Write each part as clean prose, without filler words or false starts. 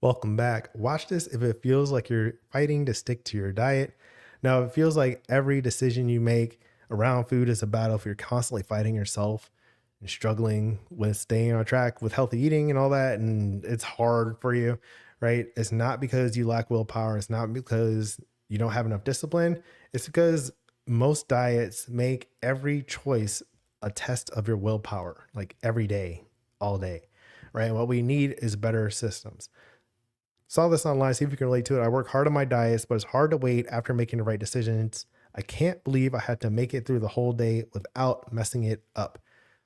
Welcome back. Watch this if it feels like you're fighting to stick to your diet. Now, if it feels like every decision you make around food is a battle, if you're constantly fighting yourself and struggling with staying on track with healthy eating and all that, and it's hard for you, right? It's not because you lack willpower. It's not because you don't have enough discipline. It's because most diets make every choice a test of your willpower, like every day, all day, right? And what we need is better systems. Saw this online, see if you can relate to it. I work hard on my diets, but it's hard to wait after making the right decisions. I can't believe I had to make it through the whole day without messing it up.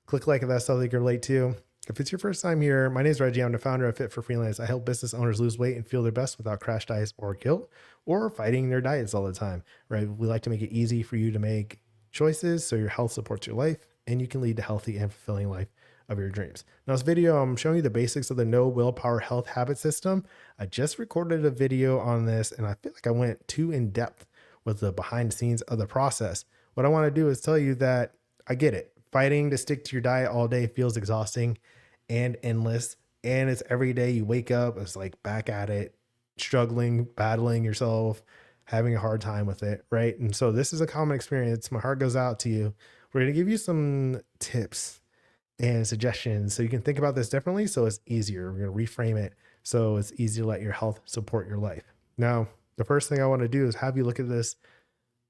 Click like if that's something you can relate to. If it's your first time here, my name is Reggie. I'm the founder of Fit for Freelance. I help business owners lose weight and feel their best without crash diets or guilt or fighting their diets all the time, right? We like to make it easy for you to make choices so your health supports your life and you can lead a healthy and fulfilling life of your dreams. Now, this video, I'm showing you the basics of the no willpower health habit system. I just recorded a video on this and I feel like I went too in depth with the behind the scenes of the process. What I want to do is tell you that I get it. Fighting to stick to your diet all day feels exhausting and endless. And it's every day you wake up, it's like back at it, struggling, battling yourself, having a hard time with it, right? And so this is a common experience. My heart goes out to you. We're going to give you some tips and suggestions so you can think about this differently so it's easier. We're going to reframe it so it's easy to let your health support your life. Now, the first thing I want to do is have you look at this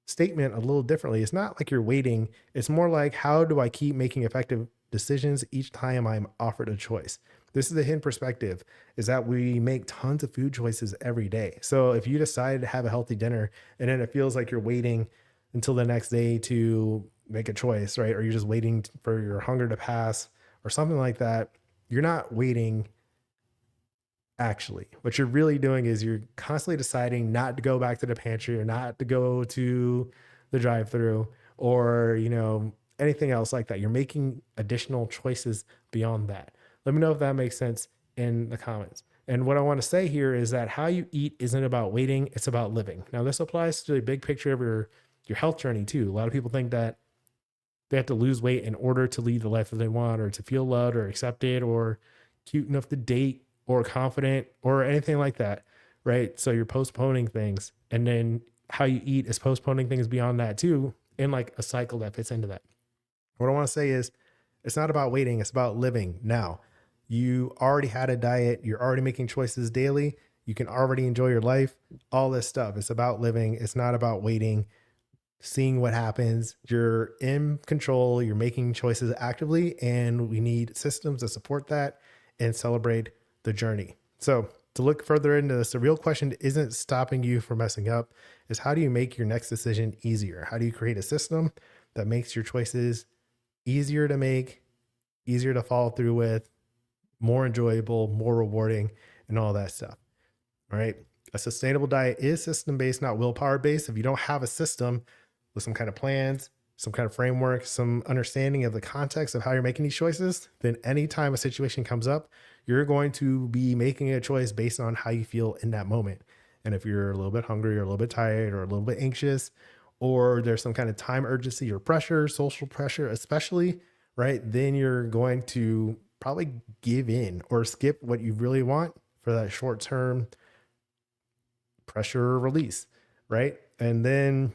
statement a little differently. It's not like you're waiting. It's more like, how do I keep making effective decisions each time I'm offered a choice? This is the hidden perspective, is that we make tons of food choices every day. So if you decide to have a healthy dinner and then it feels like you're waiting until the next day to make a choice, right? Or you're just waiting for your hunger to pass or something like that, you're not waiting. Actually, what you're really doing is you're constantly deciding not to go back to the pantry or not to go to the drive-through or, anything else like that. You're making additional choices beyond that. Let me know if that makes sense in the comments. And what I want to say here is that how you eat isn't about waiting, it's about living. Now, this applies to the big picture of your health journey too. A lot of people think that they have to lose weight in order to lead the life that they want or to feel loved or accepted or cute enough to date or confident or anything like that, right? So you're postponing things. And then how you eat is postponing things beyond that too, in like a cycle that fits into that. What I want to say is it's not about waiting, it's about living now. You already had a diet, you're already making choices daily, you can already enjoy your life, all this stuff. It's about living, it's not about waiting, seeing what happens. You're in control, you're making choices actively, and we need systems to support that and celebrate the journey. So to look further into this, the real question isn't stopping you from messing up, is how do you make your next decision easier? How do you create a system that makes your choices easier to make, easier to follow through with, more enjoyable, more rewarding, and all that stuff? All right. A sustainable diet is system-based, not willpower-based. If you don't have a system with some kind of plans, some kind of framework, some understanding of the context of how you're making these choices, then anytime a situation comes up, you're going to be making a choice based on how you feel in that moment. And if you're a little bit hungry or a little bit tired or a little bit anxious, or there's some kind of time urgency or pressure, social pressure, especially, right? Then you're going to probably give in or skip what you really want for that short-term pressure release, right? And then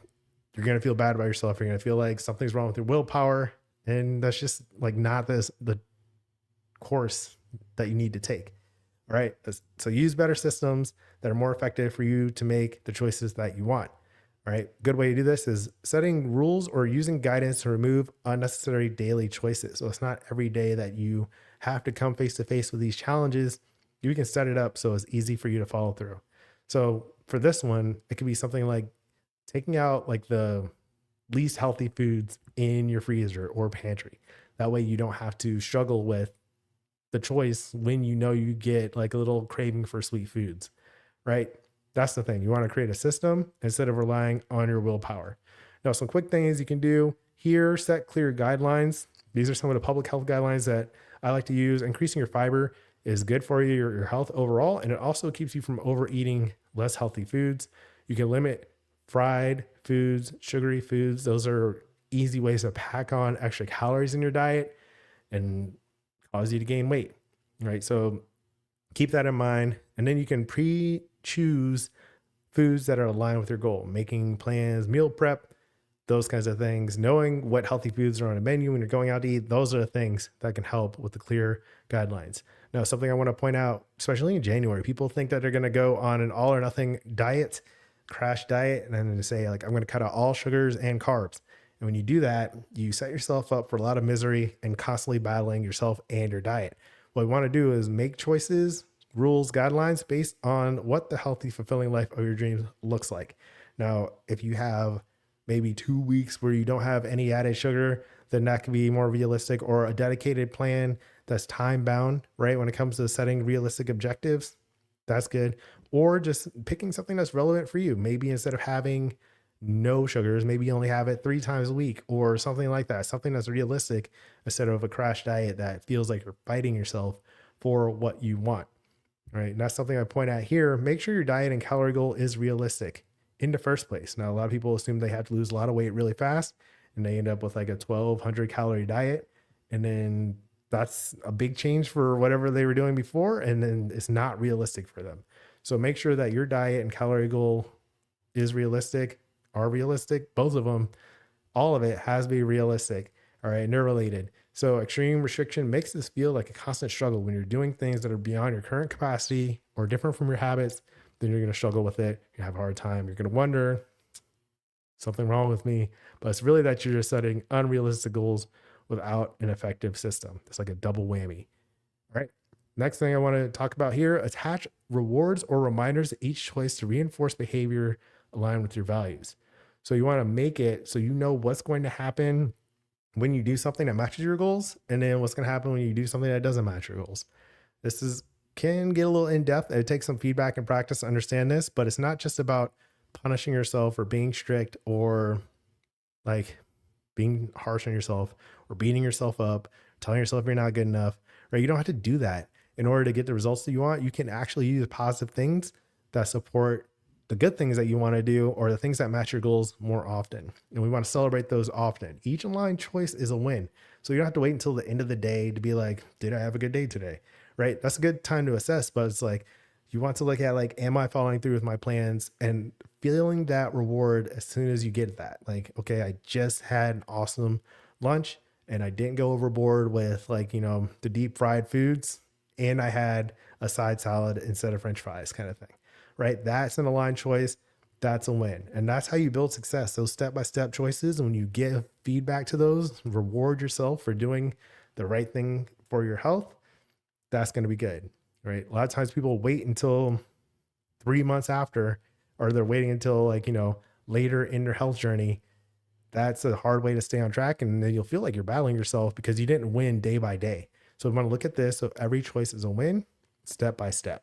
you're going to feel bad about yourself. You're going to feel like something's wrong with your willpower. And that's just like not the course that you need to take. All right. So use better systems that are more effective for you to make the choices that you want. All right. Good way to do this is setting rules or using guidance to remove unnecessary daily choices. So it's not every day that you have to come face to face with these challenges. You can set it up so it's easy for you to follow through. So for this one, it could be something like taking out like the least healthy foods in your freezer or pantry. That way you don't have to struggle with the choice when you get like a little craving for sweet foods, right? That's the thing. You want to create a system instead of relying on your willpower. Now, some quick things you can do here: set clear guidelines. These are some of the public health guidelines that I like to use. Increasing your fiber is good for you, your health overall, and it also keeps you from overeating less healthy foods. You can limit fried foods, sugary foods. Those are easy ways to pack on extra calories in your diet and cause you to gain weight, right? So Keep that in mind. And then you can pre-choose foods that are aligned with your goal, making plans, meal prep, those kinds of things, knowing what healthy foods are on a menu when you're going out to eat. Those are the things that can help with the clear guidelines. Now, something I want to point out, especially in January, people think that they're going to go on an all or nothing diet, crash diet, and then they say, like, I'm going to cut out all sugars and carbs. And when you do that, you set yourself up for a lot of misery and constantly battling yourself and your diet. What we want to do is make choices, rules, guidelines based on what the healthy, fulfilling life of your dreams looks like. Now, if you have maybe 2 weeks where you don't have any added sugar, then that can be more realistic, or a dedicated plan that's time bound, right? When it comes to setting realistic objectives, that's good. Or just picking something that's relevant for you. Maybe instead of having no sugars, maybe you only have it 3 times a week or something like that. Something that's realistic instead of a crash diet that feels like you're fighting yourself for what you want, right? And that's something I point out here. Make sure your diet and calorie goal is realistic in the first place. Now, a lot of people assume they have to lose a lot of weight really fast, and they end up with like a 1,200 calorie diet. And then that's a big change for whatever they were doing before. And then it's not realistic for them. So make sure that your diet and calorie goal is realistic, are realistic, both of them. All of it has to be realistic. All right. And they're related. So extreme restriction makes this feel like a constant struggle. When you're doing things that are beyond your current capacity or different from your habits, then you're going to struggle with it. You have a hard time. You're going to wonder, something wrong with me. But it's really that you're just setting unrealistic goals without an effective system. It's like a double whammy. All right. Next thing I want to talk about here, attach rewards or reminders to each choice to reinforce behavior aligned with your values. So you want to make it so you know what's going to happen when you do something that matches your goals, and then what's going to happen when you do something that doesn't match your goals. Can get a little in depth. It takes some feedback and practice to understand this, but it's not just about punishing yourself or being strict or like being harsh on yourself or beating yourself up, telling yourself you're not good enough, right? You don't have to do that in order to get the results that you want. You can actually use positive things that support the good things that you want to do or the things that match your goals more often. And we want to celebrate those often. Each aligned choice is a win. So you don't have to wait until the end of the day to be like, did I have a good day today? Right? That's a good time to assess, but it's like, you want to look at like, am I following through with my plans, and feeling that reward as soon as you get that. Like, okay, I just had an awesome lunch and I didn't go overboard with like, the deep fried foods, and I had a side salad instead of French fries kind of thing, right? That's an aligned choice. That's a win. And that's how you build success. Those step-by-step choices. And when you give feedback to those, reward yourself for doing the right thing for your health. That's going to be good, right? A lot of times people wait until 3 months after, or they're waiting until like, later in their health journey. That's a hard way to stay on track. And then you'll feel like you're battling yourself because you didn't win day by day. So we want to look at this. So every choice is a win, step by step.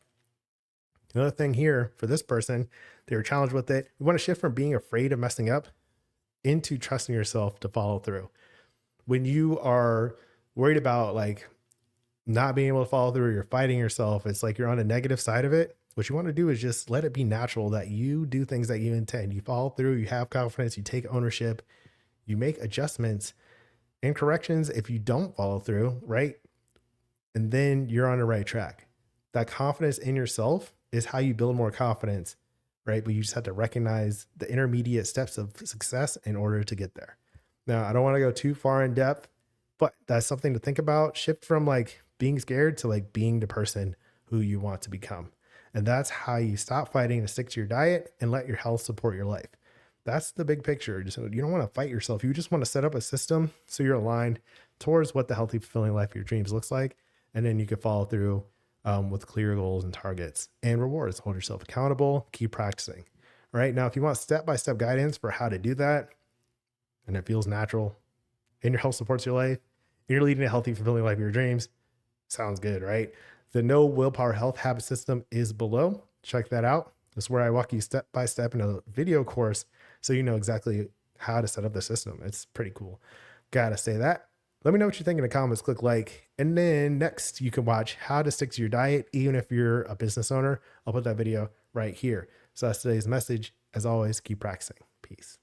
Another thing here for this person, they were challenged with it. We want to shift from being afraid of messing up into trusting yourself to follow through. When you are worried about like not being able to follow through, or you're fighting yourself, it's like you're on a negative side of it. What you want to do is just let it be natural that you do things that you intend. You follow through, you have confidence, you take ownership, you make adjustments and corrections if you don't follow through, right? And then you're on the right track. That confidence in yourself is how you build more confidence, right? But you just have to recognize the intermediate steps of success in order to get there. Now, I don't want to go too far in depth, but that's something to think about. Shift from like being scared to like being the person who you want to become. And that's how you stop fighting to stick to your diet and let your health support your life. That's the big picture. You don't want to fight yourself. You just want to set up a system so you're aligned towards what the healthy, fulfilling life of your dreams looks like. And then you can follow through with clear goals and targets and rewards. Hold yourself accountable, keep practicing. All right. Now, if you want step-by-step guidance for how to do that, and it feels natural, and your health supports your life, and you're leading a healthy, fulfilling life of your dreams, sounds good, right? The No Willpower Health Habit System is below. Check that out. That's where I walk you step by step in a video course so you know exactly how to set up the system. It's pretty cool. Gotta say that. Let me know what you think in the comments. Click like. And then next, you can watch how to stick to your diet, even if you're a business owner. I'll put that video right here. So that's today's message. As always, keep practicing. Peace.